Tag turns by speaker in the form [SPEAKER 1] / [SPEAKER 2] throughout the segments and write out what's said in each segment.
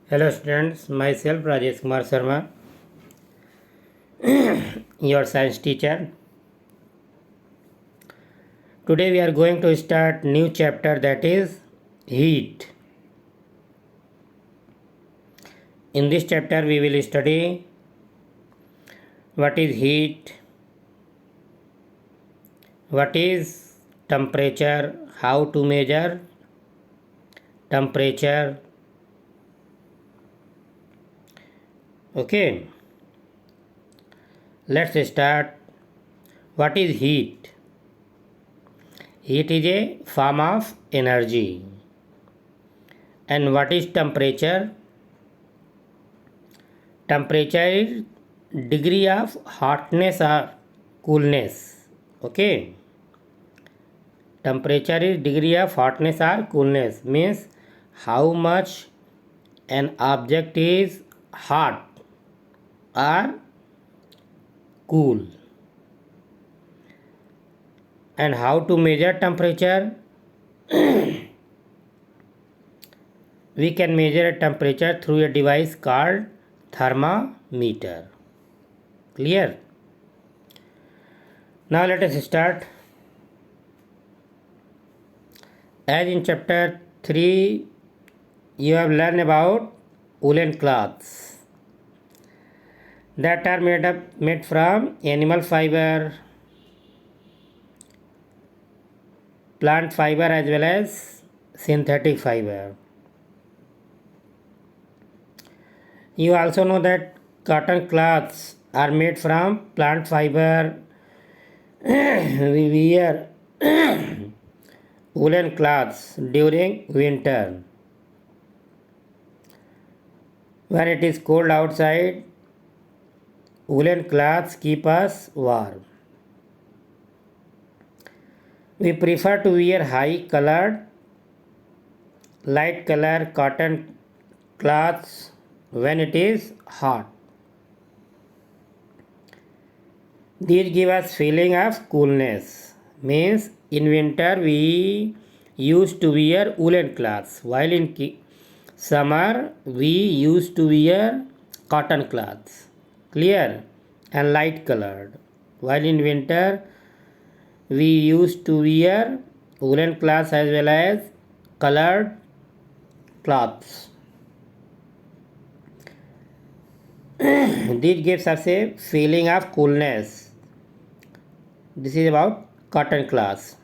[SPEAKER 1] Hello students, myself Rajesh Kumar Sharma, your science teacher. Today we are going to start new chapter, that is heat. In this chapter we will study what is heat, what is temperature, how to measure temperature. Okay, let's start. What is heat? Heat is a form of energy. And what is temperature? Temperature is degree of hotness or coolness. Okay, temperature is degree of hotness or coolness, means how much an object is hot or cool. And how to measure temperature? We can measure a temperature through a device called thermometer. Clear? Now let us start. As in chapter 3, you have learned about woolen cloths that are made from animal fiber, plant fiber as well as synthetic fiber. You also know that cotton cloths are made from plant fiber. We wear woolen cloths during winter. When it is cold outside, woolen cloths keep us warm. We prefer to wear high colored, light color cotton cloths when it is hot. These give us feeling of coolness. Means in winter we used to wear woolen cloths, while in summer we used to wear cotton cloths. Clear? And light colored. While in winter we used to wear woolen cloths as well as colored cloths. This gives us a feeling of coolness. This is about cotton cloths.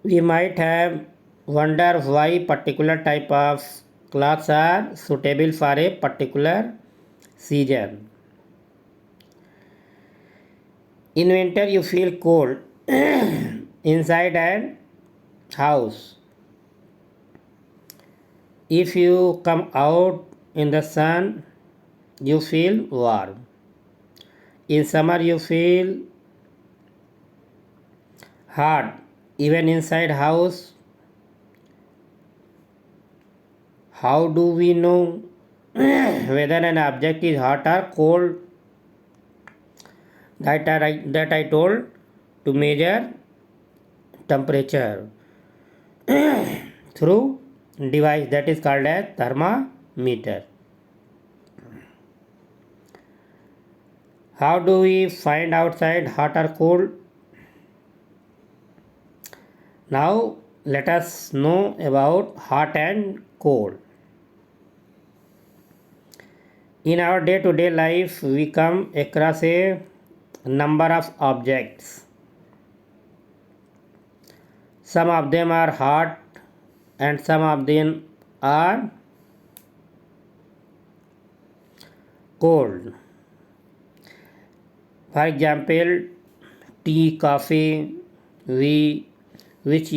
[SPEAKER 1] We might have wonder why particular type of cloths are suitable for a particular season. In winter you feel cold inside and house. If you come out in the sun, you feel warm. In summer you feel hot, even inside house. How do we know whether an object is hot or cold? That I told, to measure temperature through device that is called as thermometer. How do we find outside hot or cold? Now let us know about hot and cold. In our day-to-day life we come across a number of objects. Some of them are hot and some of them are cold. For example, tea, coffee, which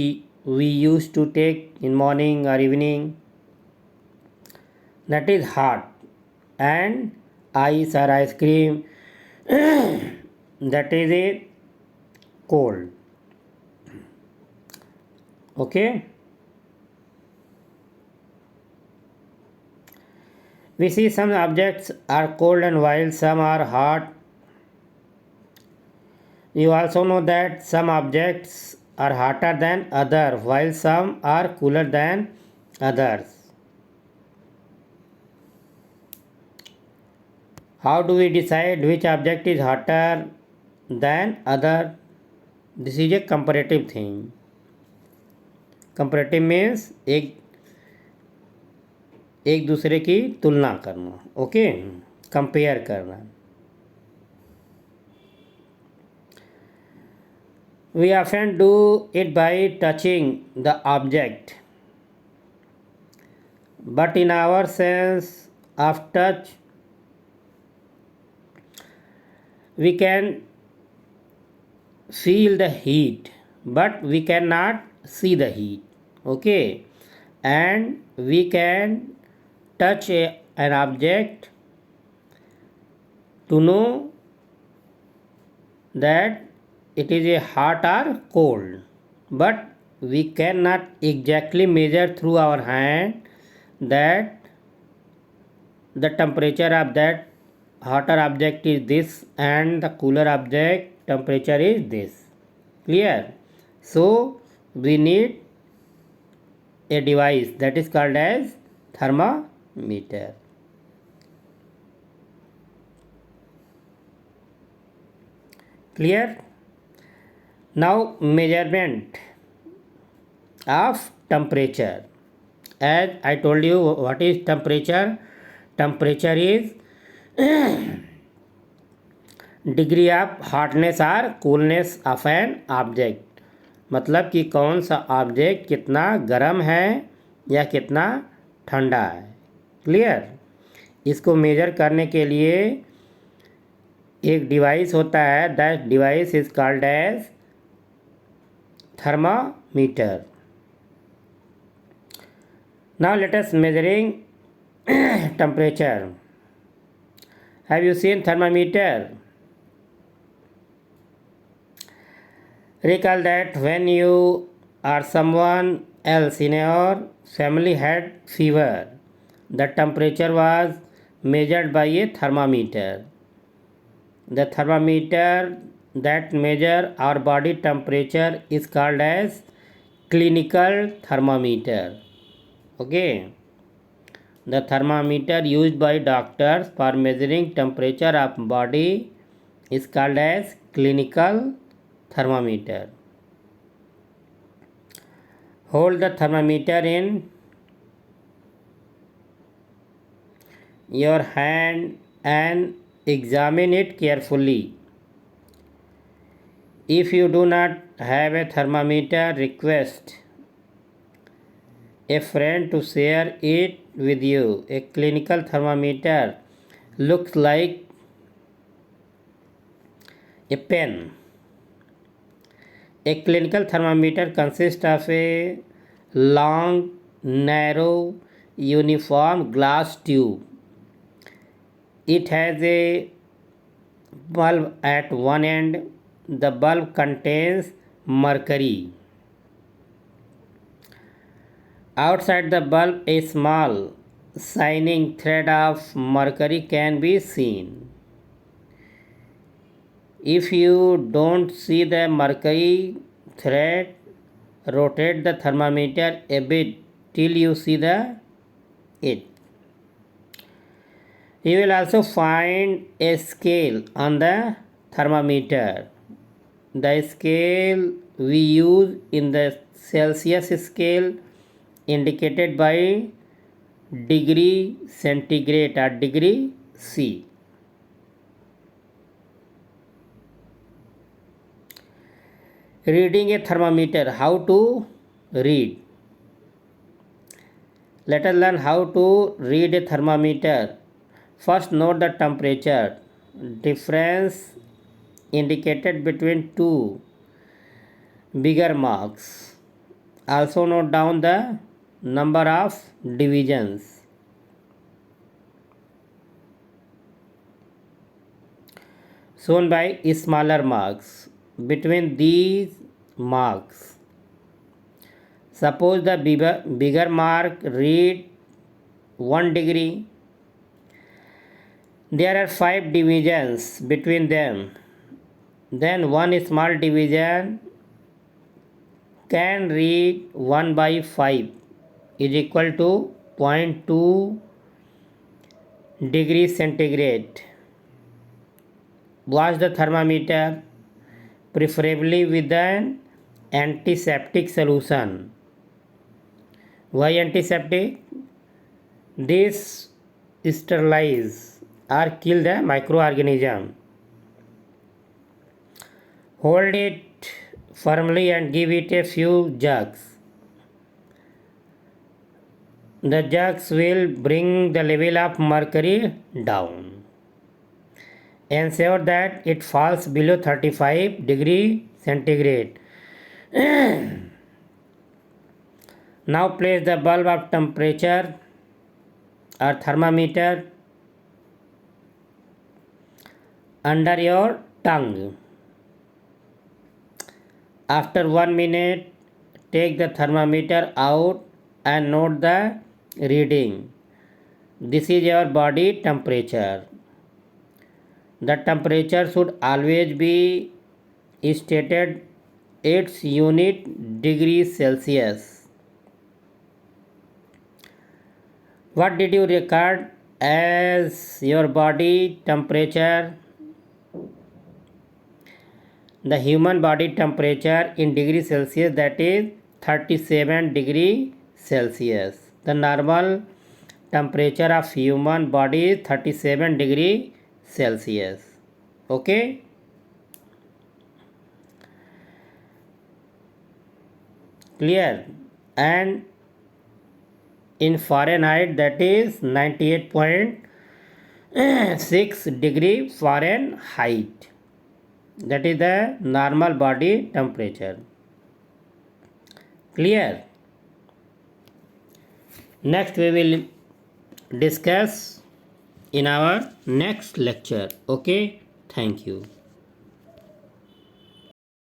[SPEAKER 1] we used to take in morning or evening, that is hot. And ice or ice cream, that is a cold. Okay. We see some objects are cold and while some are hot. You also know that some objects are hotter than others while some are cooler than others. How do we decide which object is hotter than other? This is a comparative thing. Comparative means एक दूसरे की तुलना करना, okay, compare करना. We often do it by touching the object, but in our sense of touch, we can feel the heat, but we cannot see the heat, okay, and we can touch an object to know that it is a hot or cold, but we cannot exactly measure through our hand that the temperature of that hotter object is this and the cooler object temperature is this. Clear? So we need a device that is called as thermometer. Clear? Now measurement of temperature. As I told you, what is temperature? Temperature is degree of hotness or coolness of an object. मतलब कि कौन सा object कितना गर्म है या कितना ठंडा है. क्लियर? इसको मेजर करने के लिए एक डिवाइस होता है. That device is called as thermometer. Now let us measuring temperature. Have you seen thermometer? Recall that when you or someone else in your family had fever, the temperature was measured by a thermometer. The thermometer that measure our body temperature is called as clinical thermometer. Okay. The thermometer used by doctors for measuring temperature of body is called as clinical thermometer. Hold the thermometer in your hand and examine it carefully. If you do not have a thermometer, request a friend to share it with you. A clinical thermometer looks like a pen. A clinical thermometer consists of a long, narrow, uniform glass tube. It has a bulb at one end. The bulb contains mercury. Outside the bulb, a small shining thread of mercury can be seen. If you don't see the mercury thread, rotate the thermometer a bit till you see it. You will also find a scale on the thermometer. The scale we use in the Celsius scale indicated by degree centigrade or degree C. Reading a thermometer. How to read? Let us learn how to read a thermometer. First, note the temperature difference indicated between two bigger marks. Also note down the number of divisions. Shown by smaller marks. Between these marks, suppose the bigger mark read 1 degree. There are 5 divisions between them. Then one small division can read 1 by 5 is equal to 0.2 degrees centigrade. wash the thermometer, preferably with an antiseptic solution. Why antiseptic? This sterilize or kill the microorganism. Hold it firmly and give it a few jerks. The jerks will bring the level of mercury down. Ensure that it falls below 35 degree centigrade. Now place the bulb of temperature or thermometer under your tongue. After 1 minute, take the thermometer out and note the reading. This is your body temperature. The temperature should always be stated its unit degrees Celsius. What did you record as your body temperature? The human body temperature in degrees Celsius, that is 37 degree Celsius. The normal temperature of human body is 37 degree Celsius. Okay? Clear? And in Fahrenheit, that is 98.6 degree Fahrenheit. That is the normal body temperature. Clear? Next we will discuss in our next lecture. Okay? Thank you.